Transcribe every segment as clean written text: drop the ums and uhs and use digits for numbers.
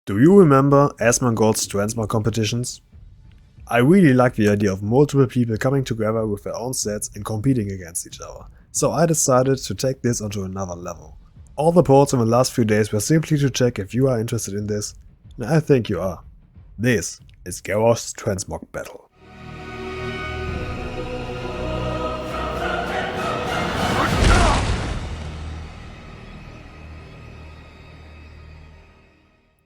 Do you remember Asmongold's Transmog competitions? I really like the idea of multiple people coming together with their own sets and competing against each other, so I decided to take this onto another level. All the polls in the last few days were simply to check if you are interested in this, and I think you are. This is Garrosh's Transmog Battle.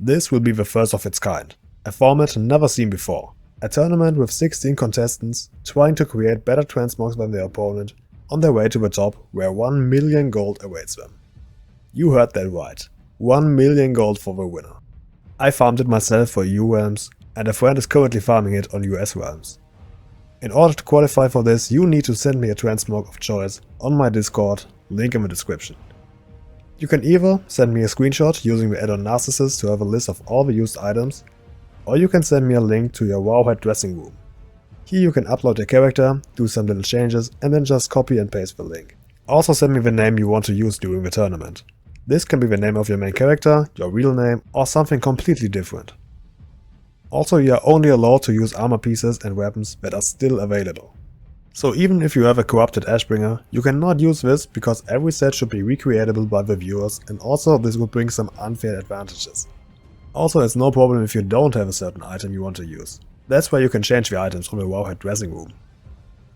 This will be the first of its kind, a format never seen before. A tournament with 16 contestants trying to create better transmogs than their opponent on their way to the top where 1 million gold awaits them. You heard that right, 1 million gold for the winner. I farmed it myself for EU realms and a friend is currently farming it on US realms. In order to qualify for this, you need to send me a transmog of choice on my Discord, link in the description. You can either send me a screenshot using the add-on Narcissus to have a list of all the used items, or you can send me a link to your Wowhead dressing room. Here you can upload your character, do some little changes, and then just copy and paste the link. Also send me the name you want to use during the tournament. This can be the name of your main character, your real name, or something completely different. Also, you are only allowed to use armor pieces and weapons that are still available. So even if you have a corrupted Ashbringer, you cannot use this because every set should be recreatable by the viewers, and also this will bring some unfair advantages. Also, it's no problem if you don't have a certain item you want to use. That's why you can change the items on the Wowhead dressing room.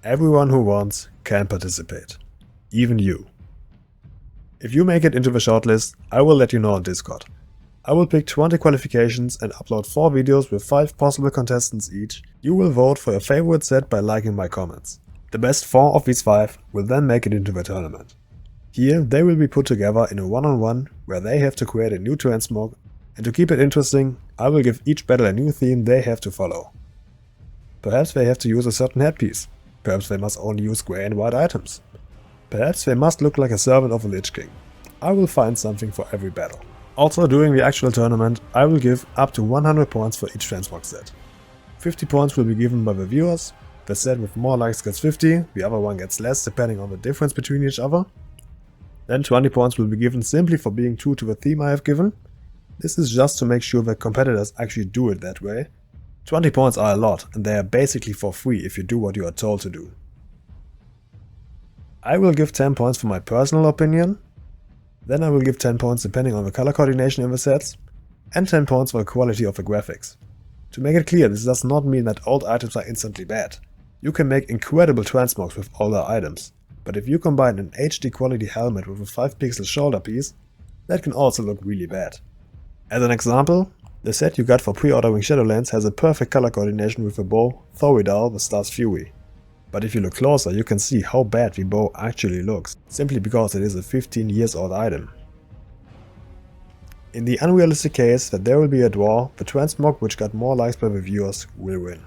Everyone who wants can participate. Even you. If you make it into the shortlist, I will let you know on Discord. I will pick 20 qualifications and upload 4 videos with 5 possible contestants each. You will vote for your favorite set by liking my comments. The best 4 of these 5 will then make it into the tournament. Here they will be put together in a one-on-one where they have to create a new transmog, and to keep it interesting, I will give each battle a new theme they have to follow. Perhaps they have to use a certain headpiece, perhaps they must only use grey and white items. Perhaps they must look like a servant of a Lich King. I will find something for every battle. Also, during the actual tournament, I will give up to 100 points for each transmog set. 50 points will be given by the viewers. The set with more likes gets 50, the other one gets less depending on the difference between each other. Then 20 points will be given simply for being true to the theme I have given. This is just to make sure that competitors actually do it that way. 20 points are a lot, and they are basically for free if you do what you are told to do. I will give 10 points for my personal opinion. Then I will give 10 points depending on the color coordination in the sets, and 10 points for the quality of the graphics. To make it clear, this does not mean that old items are instantly bad. You can make incredible transmogs with older items, but if you combine an HD quality helmet with a 5 pixel shoulder piece, that can also look really bad. As an example, the set you got for pre-ordering Shadowlands has a perfect color coordination with the bow Thoridal the Star's Fury. But if you look closer, you can see how bad the bow actually looks, simply because it is a 15 years old item. In the unrealistic case that there will be a draw, the transmog which got more likes by the viewers will win.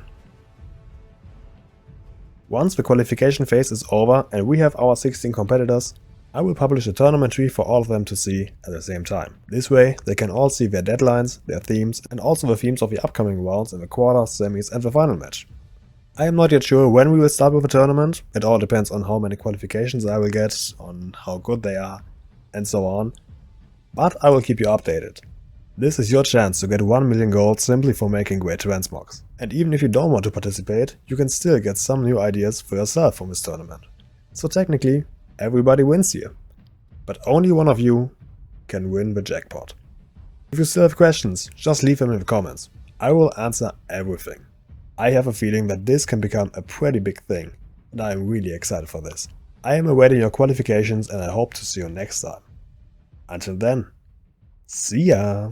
Once the qualification phase is over and we have our 16 competitors, I will publish a tournament tree for all of them to see at the same time. This way they can all see their deadlines, their themes, and also the themes of the upcoming rounds in the quarters, semis and the final match. I am not yet sure when we will start with the tournament. It all depends on how many qualifications I will get, on how good they are, and so on. But I will keep you updated. This is your chance to get 1 million gold simply for making great transmogs. And even if you don't want to participate, you can still get some new ideas for yourself from this tournament. So technically, everybody wins here. But only one of you can win the jackpot. If you still have questions, just leave them in the comments. I will answer everything. I have a feeling that this can become a pretty big thing, and I am really excited for this. I am awaiting your qualifications and I hope to see you next time. Until then, see ya!